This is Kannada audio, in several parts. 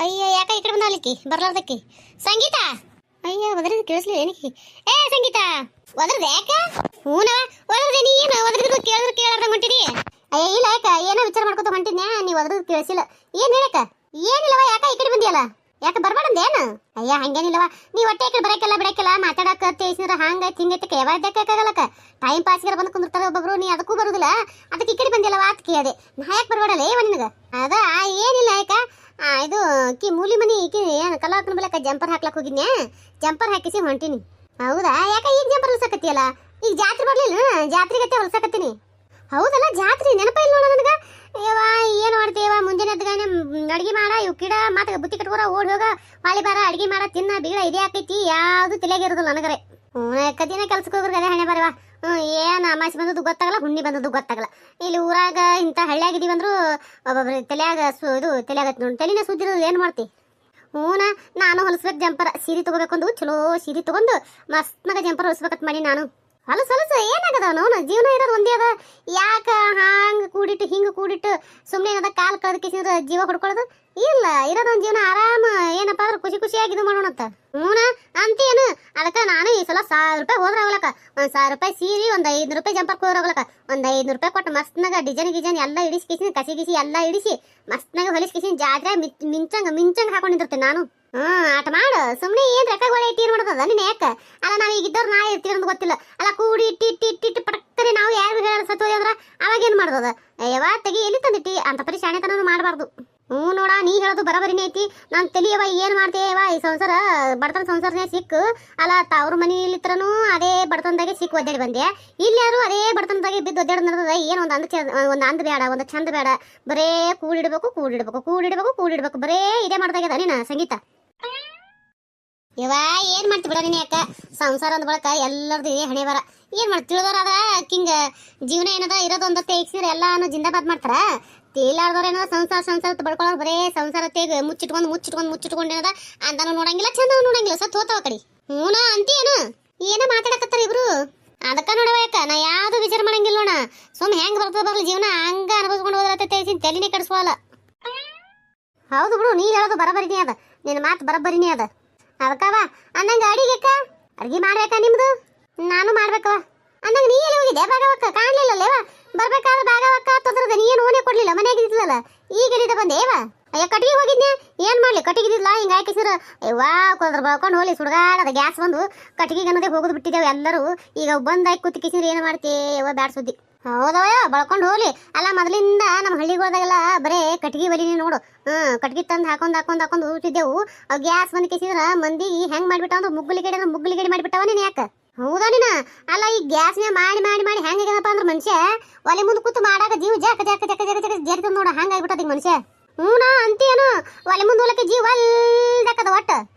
ಅಯ್ಯ ಯಾಕ ಈ ಕಡೆ ಬಂದಾಲಿಕ್ಕಿ ಬರ್ಲಾರ್ದಕ್ಕಿ ಸಂಗೀತ. ಅಯ್ಯ ಒದ್ರದ್ ಕೇಳಿಸ್ಲಿ ಏನಕ್ಕಿ. ಏ ಸಂಗೀತ ಒದ್ರದ್ ಯಾಕ? ಹೂನವ ಒದ್ರದ್ ನೀ ಏನು ಒದ್ರದ್ ಕೇಳಿದ್ರೆ ಕೇಳಾರ್ದ ಹೊಂಟಿದಿ. ಅಯ್ಯ ಇಲ್ಲ ಯಾಕ ಏನೋ ವಿಚಾರ ಮಾಡ್ಕೊತ ಹೊಂಟಿದ್ನ್ಯಾ, ನೀವ್ ಒದ್ರದ್ ಕೇಳಿಸಿಲ್ಲ. ಏನ್ ಹೇಳಕ? ಏನಿಲ್ಲವ ಯಾಕ ಈ ಕಡೆ ಬಂದಿಯಲ್ಲ? ಯಾಕೆ ಬರ್ಬಾರ್ದೇನು? ಅಯ್ಯ ಹಂಗೇನಿಲ್ಲವ, ನೀ ಒಟ್ಟೆ ಈ ಕಡೆ ಬರಕ್ಕೆಲ್ಲ ಬಿಡಕ್ಕೆಲ್ಲ ಮಾತಾಡಕ ತೇಸಿದ್ರ ಹಂಗೈತಿ ಹಿಂಗೈತಿ ಯಾವಾಗಲಕ್ಕ ಟೈಮ್ ಪಾಸ್ಗೆ ಬಂದು ಕುಂದಿರ್ತಾರೆ ಒಬ್ಬೊಬ್ರು, ನೀ ಅದಕ್ಕೂ ಬರುದಿಲ್ಲ. ಅದಕ್ಕೆ ಈ ಕಡೆ ಬಂದಿಲ್ಲವ ಅಂತ ಕೇಳಿದೆ. ನಾ ಯಾಕೆ ಬರ್ಬೇಡಲ್ಲ ಏವ ನಿನಗ? ಅದ ಏನಿಲ್ಲ ಯಾಕ ಇದು ಕಿ ಮೂಲಿ ಮನಿ ಈಕಿ ಏನು ಕಲಾಕನ ಬಲಕ ಜಂಪರ್ ಹಾಕ್ಲಕ್ ಹೋಗಿದ್ನ್ಯಾ, ಜಂಪರ್ ಹಾಕಿಸಿ ಹೊಂಟಿನಿ. ಹೌದಾ ಯಾಕ ಈಗ ಜಂಪರ್ ಹೊಲ್ಸಕತ್ತಿಯಲ್ಲ? ಈಗ ಜಾತ್ರೆ ಬರ್ಲಿಲ್ಲ, ಜಾತ್ರೆಗತ್ತೆ ಹೊಲ್ಸಕತ್ತೀನಿ. ಹೌದಲ್ಲ ಜಾತ್ರೆ ನೆನಪ ಇಲ್ಲ ನೋಡ ನನಗ. ಯವ್ವ ಏನು ಮಾಡ್ತೀವ ಮುಂಜಾನೆ ಎದ್ಗಾನೆ ಅಡ್ಗೆ ಮಾಡ ಇವ್ ಕಿಡ ಮಾತ ಬುತ್ತಿ ಕಟ್ಕೋರ ಓಡಿ ಹೋಗ ಹಾಳಿ ಬಾರ ಅಡ್ಗೆ ಮಾಡ ತಿನ್ನ ಬೀಳ ಇದೇ ಆಕೈತಿ, ಯಾವ್ದು ತಲೆಯಾಗಿರೋದಿಲ್ಲ ನನಗರೆ. ಕದಿನ ಕೆಲ್ಸಕ್ಕೆ ಹೋಗ್ರಿ ಅದೇ ಹಣೆ ಬರವಾ. ಏನ್ ಅಮಾಸಿ ಬಂದದ್ದು ಗೊತ್ತಾಗಲ್ಲ, ಹುಣ್ಣಿ ಬಂದದ್ದು ಗೊತ್ತಾಗಲ್ಲ. ಇಲ್ಲಿ ಊರಾಗ ಇಂಥ ಹಳ್ಳಿಯಾಗಿದ್ದೀವಿ ಅಂದ್ರು ಒಬ್ಬೊಬ್ರಿ ತಲೆಯಾಗ ಇದು ತಲೆಯಾಗತ್ ನೋಡಿ, ತಲೆನೇ ಸುದ್ದಿರೋದು ಏನು ಮಾಡ್ತಿ? ಹೂನ ನಾನು ಹೊಲಸ್ಬೇಕು ಜಂಪರ್, ಸೀರೆ ತಗೋಬೇಕೊಂದು ಚಲೋ ಸೀರೆ ತಗೊಂಡು ಮಸ್ತ್ನಾಗ ಜಂಪರ್ ಹೊಲಸ್ಬೇಕತ್ ಮಾಡಿ ನಾನು. ಹೊಲಸು ಏನಾಗದ ನೋನು, ಜೀವನ ಇರೋದು ಒಂದೇ ಅದ. ಯಾಕ ಹಂಗ ಕೂಡಿಟ್ಟು ಹಿಂಗ ಕೂಡಿಟ್ಟು ಸುಮ್ಮನೆ ಏನದ ಕಾಲ್ ಕಳೆದಕ್ಕಿಸಿದ್ರೆ ಜೀವ ಹೊಡ್ಕೊಳ್ಳೋದು ಇಲ್ಲ. ಇರೋದೊಂದು ಜೀವನ ಆರಾಮ ಏನಪ್ಪಾ ಅಂದ್ರೆ ಖುಷಿ ಖುಷಿಯಾಗಿ ಇದು ಮಾಡೋಣಂತ. ಹೂನ ಅಂತೇನು ಅದಕ್ಕ ನಾನು ಈ ಸಲ 1000 ರೂಪಾಯಿ ಹೋದ್ರ ಹೋಗ್ಲಕ್ಕ, 1000 ರೂಪಾಯಿ ಸೀರೆ, ಒಂದ್ 500 ರೂಪಾಯಿ ಜಂಪರ್ ಹೋದ್ರ ಹೋಗ್ಲಕ್ಕ, ಒಂದ್ 500 ರೂಪಾಯಿ ಕೊಟ್ಟು ಮಸ್ತ್ನಾಗ ಡಿಸೈನ್ ಎಲ್ಲ ಇಡಿಸಿ ಕಸಿ ಗಿಸಿ ಎಲ್ಲ ಇಡಿಸಿ ಮಸ್ತ್ನಾಗ ಹೊಲಿಸಿ ಜಾತ್ರೆ ಮಿಂಚಂಗ್ ಹಾಕೊಂಡಿರ್ತೇನೆ ನಾನು. ಆಟ ಮಾಡು ಸುಮ್ನೆ ಏನ್ ರೆಕ್ಕಗಳು ಐತಿ ಏನ್ ಮಾಡೋದ ನಿನ್ನ ಯಾಕ? ಅಲ್ಲ ನಾವ್ ಈಗ ಇದ್ದವ್ರು ನಾ ಇರ್ತೀವಿ ಅಂತ ಗೊತ್ತಿಲ್ಲ ಅಲ್ಲ, ಕೂಡಿ ಇಟ್ಟಿಟ್ಟು ಪಟಕ್ಕನೆ ನಾವು ಯಾರು ಸತ್ತೋದಿ ಅಂದ್ರ ಅವಾಗ ಏನ್ ಮಾಡೋದ? ಯಾವ ತೆಗಿ ಎಲ್ಲಿ ತಂದಿಟ್ಟಿ ಅಂತ ಪರಿ ಶಾಣೆತನೂ ಮಾಡಬಾರ್ದು. ನೋಡ ನೀ ಹೇಳೋದು ಬರಬರಿನೇ ಐತಿ. ನಾನ್ ತಲಿಯವ ಏನ್ ಮಾಡ್ತೇವ ಈ ಸಂಸಾರ ಬಡತನ ಸಂಸಾರನೇ ಸಿಕ್ಕು ಅಲ್ಲ, ತವ್ರ ಮನೆಯಲ್ಲಿತ್ರನು ಅದೇ ಬಡತನದಾಗೆ ಸಿಕ್ಕು ಒದ್ದಾಡಿ ಬಂದೆ. ಇಲ್ಲಿ ಯಾರು ಅದೇ ಬಡತನದಾಗೆ ಬಿದ್ದು ಒದ್ದಾಡಿ ನಡೆದ. ಏನ್ ಒಂದ್ ಅಂದ ಬೇಡ, ಒಂದ್ ಚಂದ ಬೇಡ, ಬರೇ ಕೂಡಿಡ್ಬೇಕು ಬರೇ ಇದೇ ಮಾಡ್ದಾಗ್ಯದ ನೀನ ಸಂಗೀತ. ಯವಾ ಏನ್ ಮಾಡ್ತಿ ಬಿಡ ನೀನ್ ಯಾಕ? ಸಂಸಾರ ಅಂದ ಬಳಕ ಎಲ್ಲರದು ಹಣೆ ಬರ ಏನ್ ಮಾಡ್ತಿ ತಿಳಿದವ್ರಾದ ಕಿಂಗ ಜೀವನ ಏನದ ಇರೋದೊಂದ ತೇಗ್ಸಿದ್ರೆ ಎಲ್ಲಾನು ಜಿಂದಾಬಾದ್ ಮಾಡ್ತಾರ. ತೇಲಾರ್ದವ್ರೇನೋ ಸಂಸಾರ ಬಡ್ಕೊಳ್ಳೋರು ಬರೇ ಸಂಸಾರ ತೇಗ ಮುಚ್ಚಿಟ್ಕೊಂಡು ಏನದ ಅಂತಾನು ನೋಡಂಗಿಲ್ಲ, ಚಂದ ನೋಡಂಗಿಲ್ಲ, ಸತ್ ಹೋತಾವ ಕಡೆ. ಹೂನ ಅಂತೀಯೇನು ಏನ ಮಾತಾಡಕತ್ತಾರ ಇಬ್ರು? ಅದಕ್ಕ ನೋಡವ ಯಾಕ ನಾ ಯಾವ್ದು ವಿಚಾರ ಮಾಡಂಗಿಲ್ಲ ನೋಡ. ಸುಮ್ ಹೆಂಗ್ ಬರ್ತದ ಬರ್ಲಿ ಜೀವನ ಹಂಗ ಅನುಭವಿಸ್ಕೊಂಡು ಹೋದ್ರತೆ ತಲೆನೇ ಕೆಡಿಸ್ಕೊಳಲ್ಲ. ಹೌದು ಬಿಡು, ನೀ ಹೇಳೋದು ಬರಬರಿನೇ ಅದ, ನಿನ್ನ ಮಾತು ಬರಬರಿನೇ ಅದ. ಅದಕ್ಕವ ಅನ್ನಂಗ ಅಡಿಗೆ ಮಾಡ್ಬೇಕಾ ನಿಮ್ದು? ನಾನು ಮಾಡ್ಬೇಕವ ಅನ್ನಂಗ. ನೀ ಎಲ್ಲಿ ಹೋಗಿದ್ದೆ ಭಾಗವಕ್ಕ? ಕಾಣ್ಲಿಲ್ಲಲ್ಲೇವ? ಬರ್ಬೇಕಾದ್ರೆ ಭಾಗವಕ್ಕ ತೊಂದ್ರದ ನೀ ಏನು ಓನೇ ಕೊಡ್ಲಿಲ್ಲ, ಮನೆಯಾಗ ಇದ್ದಿಲ್ಲಲ್ಲ, ಈಗ ಎಲ್ಲಿದ ಬಂದೇವ? ಅಯ್ಯ ಕಟ್ಟಿಗೆ ಹೋಗಿದ್ನೆ ಏನ್ ಮಾಡ್ಲಿ, ಕಟ್ಟಿಗಿದ್ದಿಲ್ಲ ಹಿಂಗ ಹಾಕಿಸಿರ ಯವ್ವಾ ಕೊದ್ರ ಬಳ್ಕೊಂಡು ಹೋಲಿ ಸುಡ್ಗಾಡದ ಗ್ಯಾಸ್ ಬಂದು ಕಟ್ಟಿಗೆ ಅನ್ನೋದೇ ಹೋಗುದು ಬಿಟ್ಟಿದ್ದೇವೆ ಎಲ್ಲರೂ. ಈಗ ಬಂದಾಕಿ ಕೂತಿಕಿಸಿದ್ರೆ ಏನು ಮಾಡ್ತೇವ ಬ್ಯಾಡ ಸುದ್ದಿ. ಹೌದವಯ್ಯ ಬಳ್ಕೊಂಡು ಹೋಗ್ಲಿ. ಅಲ್ಲ ಮೊದಲಿಂದ ನಮ್ಮ ಹಳ್ಳಿಗಳದಾಗೆಲ್ಲ ಬರೇ ಕಟ್ಟಿಗೆ ಒಲಿನೇ ನೋಡು. ಕಟ್ಟಿಗೆ ತಂದು ಹಾಕೊಂಡ್ ಊಟಿದ್ದೆವು. ಅವ್ ಗ್ಯಾಸ್ ಬಂದು ಕಿಸಿದ್ರ ಮಂದಿಗೆ ಹೆಂಗ್ ಮಾಡ್ಬಿಟ್ಟ ಅಂದ್ರೆ ಮುಗ್ಗುಲಿಗೇಡಿ ಮಾಡಿಬಿಟ್ಟವ ನೀನ್ ಯಾಕ? ಹೌದಾ ನೀನ? ಅಲ್ಲ ಈ ಗ್ಯಾಸ್ನೇ ಮಾಡಿ ಹೆಂಗಾಗ್ಯದಪ್ಪ ಅಂದ್ರೆ ಮನುಷ್ಯ ಒಲೆ ಮುಂದೆ ಕೂತು ಮಾಡಾಕ ಜೀವ ಜಕ ಜೇರ್ತದ ನೋಡ, ಹಂಗಾಗ್ಬಿಟ್ಟದ ಈಗ ಮನುಷ್ಯ. ಹೂನಾ ಅಂತೀಯೇನು? ಒಲೆ ಮುಂದೆ ಹೋಲಕ್ಕೆ ಜೀವ ಅಲ್ದಾಕದ ಒಟ್ಟ.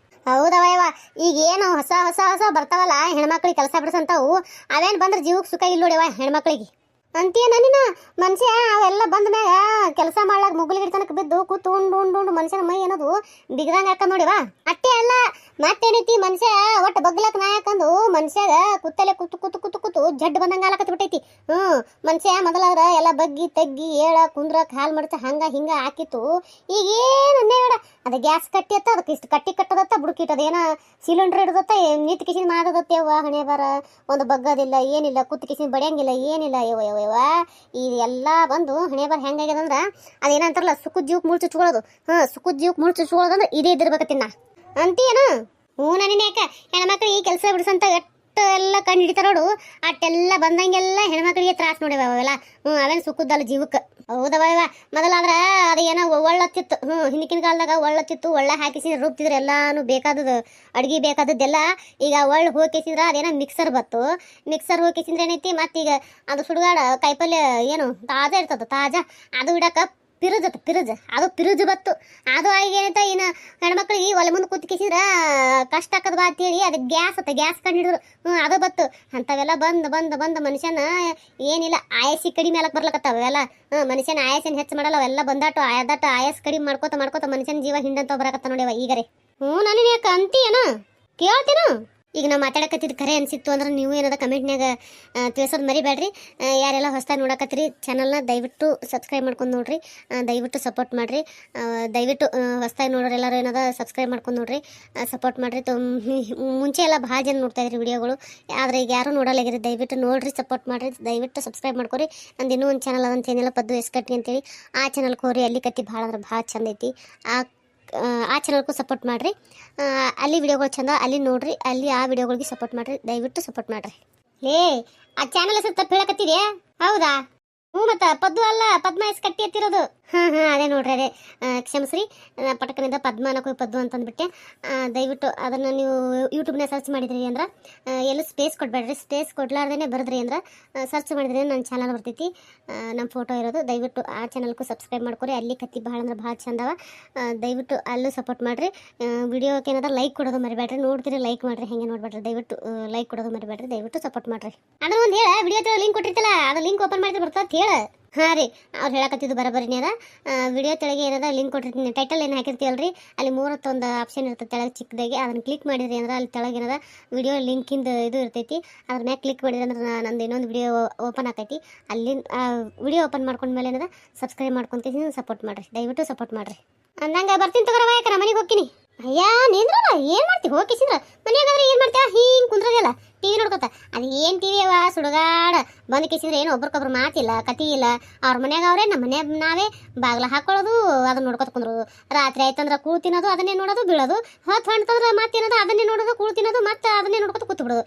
ಹೌದವಯ್ಯವ ಈಗ ಏನು ಹೊಸ ಬರ್ತಾವಲ್ಲ ಹೆಣ್ಮಕ್ಳಿಗೆ ಕೆಲಸ ಬಿಡಿಸಂತಾವು, ಅವೇನ್ ಬಂದ್ರೆ ಜೀವಕ್ಕೆ ಸುಖ ಇಲ್ಲ ನೋಡಿವ ಹೆಣ್ಮಕ್ಳಿಗೆ ಅಂತೀಯನ ನೀನ? ಮನುಷ್ಯ ಅವೆಲ್ಲ ಬಂದ ಮ್ಯಾಗ ಕೆಲಸ ಮಾಡ್ಲಾಕ ಮುಗ್ಗುಲಿಗಿಡ ತನಕ ಬಿದ್ದು ಕೂತು ಉಂಡು ಮನುಷ್ಯನ ಮೈ ಅನ್ನೋದು ಬಿಗದಂಗ ಹಾಕ ನೋಡಿವಾ. ಅಟ್ಟೆ ಅಲ್ಲ ಮತ್ತೇನೈತಿ, ಮನುಷ್ಯ ಒಟ್ಟು ಬಗ್ಲಕ್ ನಾಯಕಂದು ಮನುಷ್ಯಾಗ ಕುತ್ತಲೆ ಕೂತು ಜಡ್ ಬಂದಂಗ ಆಲಕತ್ ಬಿಟ್ಟೈತಿ. ಮನುಷ್ಯ ಮೊದಲಾದ್ರ ಎಲ್ಲ ಬಗ್ಗಿ ತಗ್ಗಿ ಏಳ ಕುಂದ್ರ ಕಾಲ್ ಮಡಚ ಹಂಗ ಹಿಂಗ ಹಾಕಿತ್ತು. ಈಗ ಏನು ಬೇಡ, ಅದ ಗ್ಯಾಸ್ ಕಟ್ಟಿ ಅತ್ತ ಅದಕ್ಕೆ ಇಷ್ಟು ಕಟ್ಟಿ ಕಟ್ಟದತ್ತ ಬುಡುಕಿಟ್ಟದ, ಏನ ಸಿಲಿಂಡರ್ ಹಿಡ್ದತ್ತ ನಿಂತ ಕಿಸಿನ ಮಾಡೋದತ್ತೇವ ಹಣೆ ಬರ. ಒಂದು ಬಗ್ಗದಿಲ್ಲ ಏನಿಲ್ಲ, ಕುತ್ತು ಕಿಸಿನ ಬಡಿಯಂಗಿಲ್ಲ ಏನಿಲ್ಲ. ಯವ್ವ ಇದೆಲ್ಲ ಬಂದು ಹಣೆ ಬರ ಹೆಂಗಾಗ್ಯದಂದ್ರ ಅದೇನಂತಾರಲ್ಲ ಸುಕ್ಕುದ್ ಜೀವಕ್ಕೆ ಮುಳ್ಳು ಚುಚ್ಕೊಳ್ಳೋದು. ಸುಕ್ಕುದ್ ಜೀವಕ್ಕೆ ಮುಳ್ಳು ಚುಚ್ಕೊಳ್ಳೋದಂದ್ರೆ ಇದೇ ಇದ್ದಿರ್ಬೇಕತ್ತಿನ ಅಂತೀಯೇನು? ನೀನ್ ಯಾಕ ಹೆಣ್ಮಕ್ಳಿಗೆ ಈ ಕೆಲಸ ಬಿಡಿಸಂತ ಎಲ್ಲ ಕಂಡು ಹಿಡಿತಾರ ನೋಡು, ಅಟ್ಟೆಲ್ಲ ಬಂದಂಗೆಲ್ಲ ಹೆಣ್ಮಕ್ಳಿಗೆ ತ್ರಾಸ ನೋಡಿವ ಅವೆಲ್ಲ. ಅವೇನು ಸುಕ್ಕುದಲ್ಲ ಜೀವಕ್ಕೆ. ಹೌದವ ಮೊದಲಾದ್ರ ಅದು ಏನೋ ಒಳ್ಳತ್ತಿತ್ತು. ಹಿಂದಿನ ಕಾಲದಾಗ ಒಳ್ಳತ್ತಿತ್ತು, ಒಳ್ಳೆ ಹಾಕಿಸಿ ರುಬ್ತಿದ್ರು ಎಲ್ಲಾನು ಬೇಕಾದದು ಅಡ್ಗೆ ಬೇಕಾದದ್ದೆಲ್ಲ. ಈಗ ಒಳ್ಳೆ ಹೋಗಿಸಿದ್ರ ಅದೇನೋ ಮಿಕ್ಸರ್ ಬತ್ತು. ಮಿಕ್ಸರ್ ಹೋಗಿಸಿದ್ರೆ ಏನೈತಿ ಮತ್ತೀಗ ಅದು ಸುಡುಗಾಡ ಕಾಯಿಪಲ್ಯ ಏನು ತಾಜಾ ಇರ್ತದ, ತಾಜಾ ಅದು ಇಡಕ ಪಿರುಜ್ ಬತ್ತು. ಅದು ಈಗ ಏನೈತ ಇನ್ನು ಹೆಣ್ಮಕ್ಳಿಗೆ ಒಲೆ ಮುಂದೆ ಕೂತ್ಕಿಸಿದ್ರ ಕಷ್ಟ ಆಕದ ಬಾ ಅಂತೇಳಿ ಅದು ಗ್ಯಾಸ್ ಕಂಡಿಡಿದ್ರು. ಅದು ಬತ್ತು. ಅಂಥವೆಲ್ಲ ಬಂದ ಮನುಷ್ಯನ ಏನಿಲ್ಲ ಆಯಸ್ಸಿ ಕಡಿಮೆ ಆಲಕ್ ಬರ್ಲಕತ್ತಾವ ಅವೆಲ್ಲ. ಮನುಷ್ಯನ ಆಯಸ್ಸನ್ನು ಹೆಚ್ಚು ಮಾಡಲ್ಲ ಅವೆಲ್ಲ ಬಂದಾಟು ಆಯಸ್ ಕಡಿಮೆ ಮಾಡ್ಕೋತ ಮನುಷ್ಯನ ಜೀವ ಹಿಂಡಂತ ಬರಕತ್ತ ನೋಡಿವ ಈಗರೆ. ನಾನು ಯಾಕ ಅಂತೀಯನ ಕೇಳ್ತೀನ? ಈಗ ನಾವು ಮಾತಾಡಕತ್ತಿದ್ದು ಖರೆ ಅನ್ಸಿತ್ತು ಅಂದ್ರೆ ನೀವು ಏನದ ಕಮೆಂಟ್ನಾಗ ತಿಳಿಸೋದು ಮರಿಬೇಡ್ರಿ. ಯಾರೆಲ್ಲ ಹೊಸದಾಗಿ ನೋಡಕತ್ತೀರಿ ಚಾನಲ್ನ ದಯವಿಟ್ಟು ಸಬ್ಸ್ಕ್ರೈಬ್ ಮಾಡ್ಕೊಂಡು ನೋಡ್ರಿ, ದಯವಿಟ್ಟು ಸಪೋರ್ಟ್ ಮಾಡಿರಿ. ದಯವಿಟ್ಟು ಹೊಸದಾಗಿ ನೋಡೋರು ಎಲ್ಲರೂ ಏನದ ಸಬ್ಸ್ಕ್ರೈಬ್ ಮಾಡ್ಕೊಂಡು ನೋಡ್ರಿ, ಸಪೋರ್ಟ್ ಮಾಡಿರಿ. ಮುಂಚೆ ಎಲ್ಲ ಭಾಳ ಜನ ನೋಡ್ತಾ ಇದ್ರಿ ವಿಡಿಯೋಗಳು, ಆದರೆ ಈಗ ಯಾರೂ ನೋಡಲಾಗಿರಿ. ದಯವಿಟ್ಟು ನೋಡ್ರಿ, ಸಪೋರ್ಟ್ ಮಾಡಿರಿ, ದಯವಿಟ್ಟು ಸಬ್ಸ್ಕ್ರೈಬ್ ಮಾಡ್ಕೊರಿ. ನಂದು ಇನ್ನೂ ಒಂದು ಚಾನಲ್ ಅದಂತ ಏನಿಲ್ಲ, ಪದ್ದು ಎಸ್ಕಟ್ಟಿ ಅಂತೇಳಿ. ಆ ಚಾನಲ್ಗೆ ಹೋಗ್ರಿ, ಅಲ್ಲಿ ಕತ್ತಿ ಭಾಳ ಅಂದ್ರೆ ಭಾಳ ಚಂದ ಐತಿ. ಆ ಚಾನಲ್ಗೂ ಸಪೋರ್ಟ್ ಮಾಡಿರಿ. ಅಲ್ಲಿ ವಿಡಿಯೋಗಳು ಚಂದ, ಅಲ್ಲಿ ನೋಡ್ರಿ, ಅಲ್ಲಿ ಆ ವಿಡಿಯೋಗಳಿಗೆ ಸಪೋರ್ಟ್ ಮಾಡಿರಿ, ದಯವಿಟ್ಟು ಸಪೋರ್ಟ್ ಮಾಡಿರಿ. ಆ ಚಾನಲ್ ಹೆಸರು ತಪ್ಪು ಹೇಳಕತ್ತಿದ್ಯಾ? ಹೌದಾ? ಹ್ಞೂ, ಮತ್ತು ಪದ್ದು ಅಲ್ಲ, ಪದ್ಮ ಕಟ್ಟಿ ಎತ್ತಿರೋದು. ಹಾಂ ಅದೇ ನೋಡ್ರಿ, ಅದೇ ಕ್ಷಮಿಸ್ರಿ, ಪಟಕನಿಂದ ಪದ್ಮ ಅನ್ನೋಕೆ ಪದ್ದು ಅಂತಂದ್ಬಿಟ್ಟೆ. ದಯವಿಟ್ಟು ಅದನ್ನು ನೀವು ಯೂಟ್ಯೂಬ್ನ ಸರ್ಚ್ ಮಾಡಿದ್ರಿ ಅಂದ್ರೆ ಎಲ್ಲೂ ಸ್ಪೇಸ್ ಕೊಡಬೇಡ್ರಿ, ಸ್ಪೇಸ್ ಕೊಡ್ಲಾರ್ದೇ ಬರೆದ್ರಿ ಅಂದ್ರೆ ಸರ್ಚ್ ಮಾಡಿದ್ರಿ ನನ್ನ ಚಾನಲ್ ಬರ್ತೈತಿ, ನಮ್ಮ ಫೋಟೋ ಇರೋದು. ದಯವಿಟ್ಟು ಆ ಚಾನಲ್ಗೂ ಸಬ್ಸ್ಕ್ರೈಬ್ ಮಾಡ್ಕೊರಿ. ಅಲ್ಲಿ ಕತ್ತಿ ಭಾಳ ಅಂದ್ರೆ ಭಾಳ ಚಂದವ, ದಯವಿಟ್ಟು ಅಲ್ಲೂ ಸಪೋರ್ಟ್ ಮಾಡಿರಿ. ವಿಡಿಯೋಕ್ಕೆ ಏನಾದ್ರು ಲೈಕ್ ಕೊಡೋದು ಮರಿಬೇಡ್ರಿ, ನೋಡ್ತೀರಿ ಲೈಕ್ ಮಾಡಿರಿ, ಹೆಂಗೆ ನೋಡ್ಬೇಡ್ರಿ, ದಯವಿಟ್ಟು ಲೈಕ್ ಕೊಡೋದು ಮರಿಬೇಡ್ರಿ, ದಯವಿಟ್ಟು ಸಪೋರ್ಟ್ ಮಾಡಿರಿ. ಅದನ್ನ ಒಂದು ಹೇಳ, ವಿಡಿಯೋ ಲಿಂಕ್ ಕೊಟ್ಟಿರ್ತಲ್ಲ, ಅದು ಲಿಂಕ್ ಓಪನ್ ಮಾಡಿದ್ರೆ ಬರ್ತದೆ ಹೇಳ. ಹಾಂ ರೀ, ಅವ್ರು ಹೇಳಕತ್ತಿದ್ದು ಬರೋಬರಿನೇ ಅದ. ವಿಡಿಯೋ ತೆಳಗೆ ಏನದ ಲಿಂಕ್ ಕೊಟ್ಟಿರ್ತೀನಿ, ಟೈಟಲ್ ಏನು ಹಾಕಿರ್ತೀವಲ್ರಿ, ಅಲ್ಲಿ 31 ಆಪ್ಷನ್ ಇರ್ತದೆ ತೆಳಗೆ ಚಿಕ್ಕದಾಗಿ, ಅದನ್ನು ಕ್ಲಿಕ್ ಮಾಡಿದ್ರಿ ಅಂದ್ರೆ ಅಲ್ಲಿ ತೆಳಗೆ ಏನದ ವಿಡಿಯೋ ಲಿಂಕಿಂದ ಇದು ಇರ್ತೈತಿ. ಅದ್ರ ಮ್ಯಾಗ ಕ್ಲಿಕ್ ಮಾಡಿದ್ರೆ ಅಂದ್ರೆ ನಂದು ಇನ್ನೊಂದು ವಿಡಿಯೋ ಓಪನ್ ಆಕೈತಿ. ಅಲ್ಲಿ ವಿಡಿಯೋ ಓಪನ್ ಮಾಡ್ಕೊಂಡ್ಮೇಲೆ ಏನದ ಸಬ್ಸ್ಕ್ರೈಬ್ ಮಾಡ್ಕೊಂತೀನಿ, ಸಪೋರ್ಟ್ ಮಾಡಿರಿ, ದಯವಿಟ್ಟು ಸಪೋರ್ಟ್ ಮಾಡಿರಿ. ಅಂದಂಗೆ ಬರ್ತೀನಿ ತಗೋರವ, ಯಾಕೆ ಮನೆಗೆ ಹೋಗ್ತೀನಿ. ಅಯ್ಯ ನಿಂದ್ರಲ್ಲ, ಏನು ಮಾಡ್ತೀವಿ ಹೋಗಿಸಿದ್ರ ಮನೆಯಾಗಾದ್ರೆ ಏನು ಮಾಡ್ತೀವ, ಹಿಂಗೆ ಕುಂದ್ರದಿಲ್ಲ ಟಿವಿ ನೋಡ್ಕೊತ. ಅದು ಏನು ಟಿವಿ ಅವ ಸುಡುಗಾಡ ಬಂದು ಕಿಸಿದ್ರೆ ಏನು ಒಬ್ರಿಗೊಬ್ರು ಮಾತಿಲ್ಲ, ಕತಿ ಇಲ್ಲ. ಅವ್ರ ಮನ್ಯಾಗ ಅವ್ರೆ, ನಮ್ಮ ಮನ್ಯಾಗ ನಾವೇ ಬಾಗ್ಲ ಹಾಕೊಳ್ಳೋದು, ಅದನ್ನ ನೋಡ್ಕೊತ ಕುಂದ್ರೋದು. ರಾತ್ರಿ ಆಯ್ತಂದ್ರೆ ಕೂಳು ತಿನ್ನೋದು, ಅದನ್ನೇ ನೋಡೋದು, ಬೀಳೋದು. ಹೊಂಟಂದ್ರೆ ಮತ್ತೆ ಏನದು ಅದನ್ನೇ ನೋಡೋದು, ಕೂಳು ತಿನ್ನೋದು, ಮತ್ತೆ ಅದನ್ನೇ ನೋಡ್ಕೊತ ಕೂತು ಬಿಡೋದು.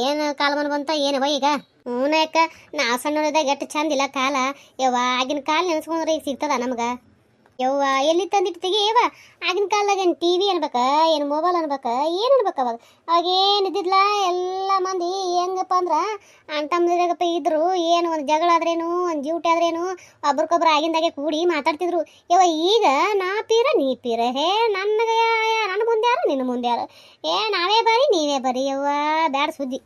ಏನು ಕಾಲಮಾನ ಬಂತ ಏನವ ಈಗ. ಹ್ಞೂ ಯಾಕ ನಾವು ಸಣ್ಣವರಿದ್ದಾಗ ಎಷ್ಟು ಚಂದಿಲ್ಲ ಕಾಲ ಯವ್ವ. ಆಗಿನ ಕಾಲ ನೆನೆಸ್ಕೊಂಡ್ರೆ ಈಗ ಸಿಗ್ತದ ನಮ್ಗೆ ಯವ್ವ. ಎಲ್ಲಿ ತಂದಿಟ್ಟು ತೆಗಿಯವ. ಆಗಿನ ಕಾಲದಾಗ ಏನು ಟಿ ವಿ ಅನ್ಬೇಕ, ಏನು ಮೊಬೈಲ್ ಅನ್ಬೇಕ, ಏನು ಅನ್ಬೇಕ ಅವಾಗ. ಅವಾಗೇನಿದ್ದಿಲ್ಲ, ಎಲ್ಲ ಮಂದಿ ಹೆಂಗಪ್ಪ ಅಂದ್ರೆ ಅಣ್ತಮ್ಮದಿರಾಗಪ್ಪ ಇದ್ರು. ಏನು ಒಂದು ಜಗಳ ಆದ್ರೇನು, ಒಂದು ಜ್ಯೂಟಿ ಆದ್ರೇನು ಒಬ್ರಿಗೊಬ್ರು ಆಗಿಂದಾಗೆ ಕೂಡಿ ಮಾತಾಡ್ತಿದ್ರು. ಯವ್ವ ಈಗ ನಾ ಪೀರ ನೀ ಪೀರ, ಹೇ ನನಗೆ ನನ್ನ ಮುಂದೆ ಯಾರು ನಿನ್ನ ಮುಂದೆ ಯಾರು, ನಾವೇ ಬರೀ ನೀವೇ ಬರೀ ಯವ್ವ. ಬ್ಯಾಡ ಸುದ್ದಿ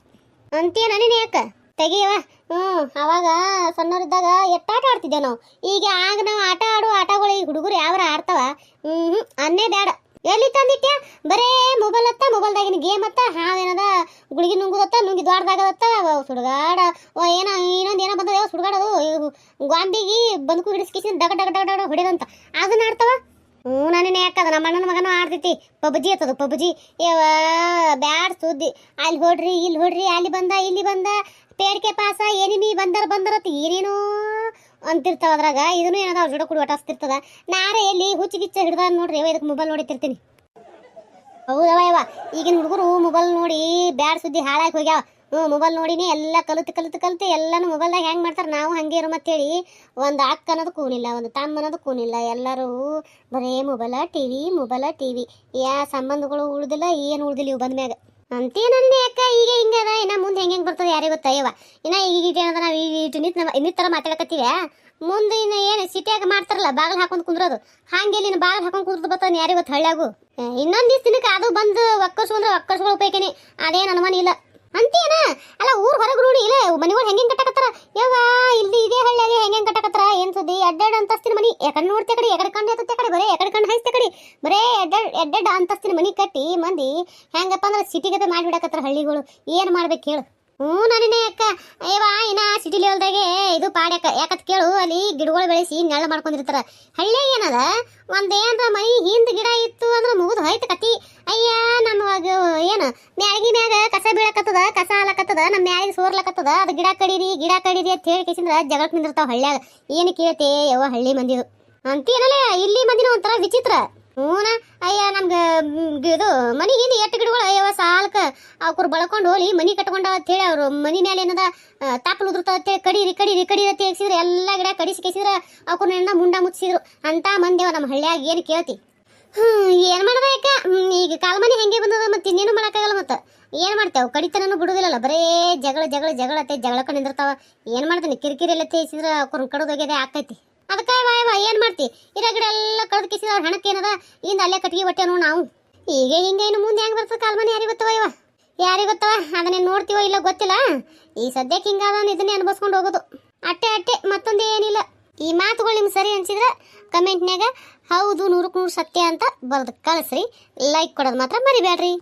ಅಂತೀಯ ನನನೇ ಯಾಕ ತೆಗಿಯವ. ಅವಾಗ ಸಣ್ಣವರಿದ್ದಾಗ ಎಟ್ಟಾಟ ಆಡ್ತಿದ್ದೇವೆ ನಾವು. ಈಗ ನಾವು ಆಟ ಆಡೋ ಆಟಗಳು ಈ ಹುಡುಗರು ಯಾವ್ರ ಆಡ್ತಾವ? ಅನ್ನೇ ಬೇಡ. ಎಲ್ಲಿ ತಂದಿಟ್ಟ್ಯಾ? ಬರೇ ಮೊಬೈಲ್ ಹತ್ತ, ಮೊಬೈಲ್ದಾಗಿನ ಗೇಮ್ ಹತ್ತ, ಹಾವೇನದ ಗುಳಿಗೆ ನುಂಗುದತ್ತ, ನುಂಗಿ ದ್ವಾರದಾಗದತ್ತ ಸುಡುಗಾಡ. ಏನೋ ಇನ್ನೊಂದು ಏನೋ ಬಂದದ ಸುಡುಗಾಡೋದು, ಗಾಂಬಿಗೆ ಬಂದ್ಕು ಹಿಡಿಸ್ಕಿಸಿ ಡಗ ಡಗ ಡಗ ಡಗ ಹೊಡೆದಂತ ಅದನ್ನ ಆಡ್ತಾವ. ನಾನೇನೆ ಯಾಕದ ನಮ್ಮ ಅಣ್ಣನ ಮಗನೂ ಆಡ್ತೈತಿ ಪಬ್ಜಿ ಹತ್ತದು, ಪಬ್ಜಿ. ಯವ್ವ ಬ್ಯಾಡ್ ಸುದ್ದಿ. ಅಲ್ಲಿ ಹೊಡ್ರಿ, ಇಲ್ಲಿ ಹೊಡ್ರಿ, ಅಲ್ಲಿ ಬಂದ, ಇಲ್ಲಿ ಬಂದ, ಪೇಡ್ಕೆ ಪಾಸ, ಎನಿಮಿ ಬಂದರತ್ತ ಏನೇನೋ ಅಂತಿರ್ತಾವ ಅದ್ರಾಗ. ಇದನ್ನು ಏನದ ಅವ್ರ ಜೋಡ ಕೂಡಿ ಒಟಾಸ್ತಿರ್ತದ. ನಾರೇ ಎಲ್ಲಿ ಹುಚ್ಚಿಗಿಚ್ಚ ಹಿಡ್ದ ನೋಡ್ರಿ ಇದಕ್ಕೆ ಮೊಬೈಲ್ ನೋಡಿತಿರ್ತೀನಿ. ಹೌದವ ಯವ್ವ, ಈಗಿನ ಹುಡುಗರು ಮೊಬೈಲ್ ನೋಡಿ ಬ್ಯಾಡ್ ಸುದ್ದಿ ಹಾಳಾಗಿ ಹೋಗ್ಯಾವ. ಮೊಬೈಲ್ ನೋಡಿನೇ ಎಲ್ಲ ಕಲಿತು ಎಲ್ಲಾನು ಮೊಬೈಲ್ದಾಗ ಹೆಂಗೆ ಮಾಡ್ತಾರೆ. ನಾವು ಹಂಗೆ ಇರೋ ಮತ್ತೇಳಿ ಒಂದು ಅಕ್ಕ ಅನ್ನೋದು ಕೂನಿಲ್ಲ, ಒಂದು ತಮ್ಮ ಅನ್ನೋದು ಕೂನಿಲ್ಲ. ಎಲ್ಲರೂ ಬರೇ ಮೊಬೈಲ ಟಿವಿ. ಯಾ ಸಂಬಂಧಗಳು ಉಳ್ದಿಲ್ಲ, ಏನು ಉಳ್ದಿಲ್ಲ ಇವು ಬಂದ್ಮ್ಯಾಗ ಅಂತೇನನ್ನೇ ಅಕ್ಕ. ಈಗ ಹಿಂಗದ, ಇನ್ನ ಮುಂದೆ ಹೆಂಗೆ ಬರ್ತದೆ ಯಾರಿಗೆ ಗೊತ್ತಯ್ಯವ. ಇನ್ನ ಈಗ ಏನದ ನಾವು ಇನ್ನಿತರ ಥರ ಮಾತಾಡಕತ್ತೀವ. ಮುಂದೆ ಇನ್ನು ಏನು ಸಿಟಿಯಾಗ ಮಾಡ್ತಾರಲ್ಲ ಬಾಗಿಲು ಹಾಕೊಂಡು ಕುಂದ್ರೋದು, ಹಾಗೆ ಇಲ್ಲಿ ಬಾಗಿಲು ಹಾಕೊಂಡು ಕುಂದ್ರದು ಬರ್ತಾನೆ ಯಾರಿಗೆ ಗೊತ್ತು ಹಳ್ಳಿಯಾಗು. ಇನ್ನೊಂದು ದಿವ್ಸ ದಿನಕ್ಕೆ ಅದು ಬಂದು ಒಕ್ಕರ್ಸ್ಗಳು ಉಪಯೋಗನೇ ಅದೇನು ಅನುಮಾನ ಇಲ್ಲ ಅಂತೇನ. ಅಲ್ಲ ಊರ್ ಹೊರಗೆ ನೋಡಿ ಇಲ್ಲ ಮನೆಗಳು ಹೆಂಗೆ ಕಟ್ಟಕತ್ತಾರ ಯವ್ವ. ಇಲ್ಲಿ ಇದೇ ಹಳ್ಳಿಯಾಗೆ ಹೆಂಗೆ ಕಟ್ಟಕತ್ತಾರ ಏನು ಸುದ್ದಿ. ಎಡ್ಡೆಡ್ ಅಂತಸ್ತಿನ ಮನಿ ಎಕಡೆ ನೋಡ್ತೆ ಕಡೆ, ಎಕಡೆ ಕಣ್ಣು ಎತ್ತತ್ತೆ ಕಡೆ, ಬರೇ ಎಕಡೆ ಕಣ್ಣು ಹಾಯಿಸ್ತೆ ಕಡೆ, ಬರೇ ಎಡ್ಡೆಡ್ ಅಂತಸ್ತಿನ ಮನಿ ಕಟ್ಟಿ ಮಂದಿ ಹೆಂಗಪ್ಪ ಅಂದ್ರೆ ಸಿಟಿಗತೆ ಮಾಡಿಬಿಡಕತ್ತಾರ ಹಳ್ಳಿಗಳು. ಏನು ಮಾಡ್ಬೇಕು ಹೇಳು. ನಾನೇ ಅಕ್ಕ ಅಯ್ಯವ. ಇನ್ನ ಸಿಟಿ ಲೆವೆಲ್ದಾಗೆ ಇದು ಪಾಡ್ಯಾಕ ಯಾಕತ್ ಕೇಳು, ಅಲ್ಲಿ ಗಿಡಗಳು ಬೆಳೆಸಿ ನೆಳ್ಳು ಮಾಡ್ಕೊಂಡಿರ್ತಾರ. ಹಳ್ಳಿಯಾಗ ಏನದ ಒಂದೇನ್ರ ಮನಿ ಹಿಂದ್ ಗಿಡ ಇತ್ತು ಅಂದ್ರೆ ಮುಗಿದು ಹೋಯ್ತು ಕತಿ. ಅಯ್ಯ ನಮ್ಮವಾಗ ಏನು ಮ್ಯಾಳಗಿ ಮ್ಯಾಗ ಕಸ ಬೀಳಕತ್ತದ, ಕಸ ಹಾಲಕತ್ತದ, ನಮ್ಮ ಮ್ಯಾಳಿಗೆ ಸೋರ್ಲಕತ್ತದ, ಅದು ಗಿಡ ಕಡೀರಿ ಅಂತ ಹೇಳಿ ಕೇಸಿಂದ್ರ ಜಗಳಕ್ಕೆ ನಿಂದಿರ್ತಾವ ಹಳ್ಳಿಯಾಗ. ಏನು ಕೇಳ್ತೆ ಯವ್ವ ಹಳ್ಳಿ ಮಂದಿದು ಅಂತೇನಲ್ಲ. ಇಲ್ಲಿ ಮಂದಿನ ಒಂಥರ ವಿಚಿತ್ರ. ಅಯ್ಯ ನಮ್ಗೆ ಇದು ಮನಿ ಹಿಂದೆ ಎಷ್ಟು ಗಿಡಗಳು ಅಯ್ಯವ ಸಾಲ್ಕ ಅವ್ರು ಬಳಕೊಂಡು ಹೋಗಿ ಮನಿ ಕಟ್ಕೊಂಡವ ಅಂತೇಳಿ ಅವ್ರು ಮನಿ ಮೇಲೆ ಏನದ ತಾಪಲು ಉದುರ್ತಾವ ಅಂತೇಳಿ ಕಡೀರಿ ಅಂತ ಹೇಗಿಸಿದ್ರೆ ಎಲ್ಲ ಗಿಡ ಕಡಿಸಿ ಕೇಸಿದ್ರೆ ಅವ್ರನ್ನೆಲ್ಲ ಮುಂಡ ಮುಚ್ಚಿದ್ರು ಅಂತ ಮಂದಿವ ನಮ್ಮ ಹಳ್ಳಿಯಾಗ. ಏನು ಕೇಳ್ತಿ. ಏನು ಮಾಡದ ಯಾಕ ಈಗ ಕಾಲ್ಮನಿ ಹೆಂಗೆ ಬಂದದ, ಮತ್ತೆ ಇನ್ನೇನು ಮಾಡೋಕ್ಕಾಗಲ್ಲ. ಮತ್ತೆ ಏನು ಮಾಡ್ತೇವೆ, ಕಡಿತನೂ ಬಿಡುದಿಲ್ಲಲ್ಲ, ಬರೇ ಜಗಳಕ್ಕೆ ನಿಂದಿರ್ತಾವ. ಏನು ಮಾಡ್ತಾನೆ ಕಿರಿಕಿರಿ ಎಲ್ಲ ತೇಸಿದ್ರೆ ಅವ್ರನ್ನ ಕಡೋದೋಗ್ಯದೆ ಆಕೈತಿ. ಅದಕ್ಕೆ ವಾಯವ ಏನು ಮಾಡ್ತಿ, ಇರೋ ಗಿಡ ಎಲ್ಲ ಕಡ್ದು ಕಿಸಿದ ಅವ್ರ ಹಣಕ್ಕೆ ಏನದ ಇಂದ ಅಲ್ಲೇ ಕಟ್ಟಿಗೆ ಬಟ್ಟೆನೋ ನಾವು. ಈಗ ಹಿಂಗೆ ಇನ್ನು ಮುಂದೆ ಹೆಂಗೆ ಬರ್ತದೆ ಕಾಲ್ಮನಿ ಯಾರಿಗೆ ಗೊತ್ತವ ಇವ, ಯಾರಿಗೆ ಗೊತ್ತವ. ಅದನ್ನೇ ನೋಡ್ತೀವೋ ಇಲ್ಲ ಗೊತ್ತಿಲ್ಲ. ಈ ಸದ್ಯಕ್ಕೆ ಹಿಂಗಾದ ಇದನ್ನೇ ಅನುಭವಿಸ್ಕೊಂಡು ಹೋಗೋದು ಅಟ್ಟೆ ಮತ್ತೊಂದು ಏನಿಲ್ಲ. ಈ ಮಾತುಗಳು ನಿಮ್ಗೆ ಸರಿ ಅನ್ಸಿದ್ರೆ ಕಮೆಂಟ್ನಾಗ ಹೌದು 100ಕ್ಕೆ 100 ಸತ್ಯ ಅಂತ ಬರೆದು ಕಳಿಸ್ರಿ. ಲೈಕ್ ಕೊಡೋದು ಮಾತ್ರ ಮರಿಬೇಡ್ರಿ.